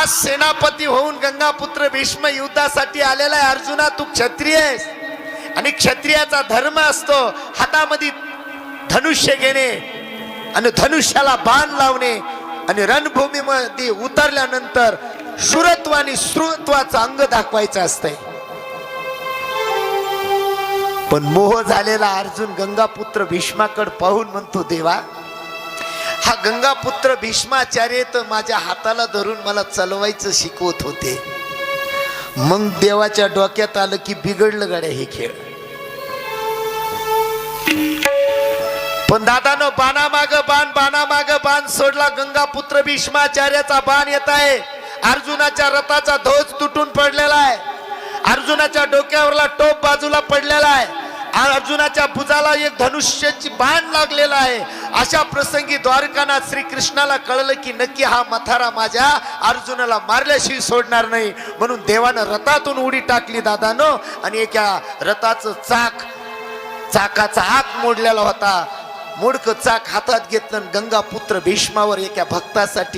आज सेनापती होऊन गंगापुत्र भीष्म युद्धासाठी आलेला आहे. अर्जुना, तू क्षत्रिय आहेस आणि क्षत्रियाचा धर्म असतो हातामध्ये धनुष्य घेणे आणि धनुष्याला बाण लावणे आणि रणभूमीमध्ये उतरल्यानंतर शूरत्व आणि श्रुत्वाचं अंग दाखवायचं असतंय. पण मोह झालेला अर्जुन गंगापुत्र भीष्माकडे पाहून म्हणतो, देवा, हा गंगापुत्र भीष्माचार्य तर माझ्या हाताला धरून मला चालवायचं शिकवत होते. मग देवाच्या डोक्यात आलं की बिघडलं गड्या हे खेळ. पण दादानो, बाणामाग बाण सोडला. गंगापुत्र भीष्माचार्याचा बाण येत आहे. अर्जुनाच्या रथाचा ध्वज तुटून पडलेला आहे. अर्जुनाच्या डोक्यावरला टोप बाजूला पडलेला आहे. अर्जुनाच्या भुजाला एक धनुष्याची बाण लागलेला आहे. अशा प्रसंगी द्वारकानाथ श्रीकृष्णाला कळलं की नक्की हा मथारा माझ्या अर्जुनाला मारल्याशिवाय सोडणार नाही. म्हणून देवानं रथातून उडी टाकली दादानो, आणि एका रथाचं चाकाचा आक मोडलेला होता. मोडकं चाक हातात घेतलं, गंगापुत्र भीष्मावर एका भक्तासाठी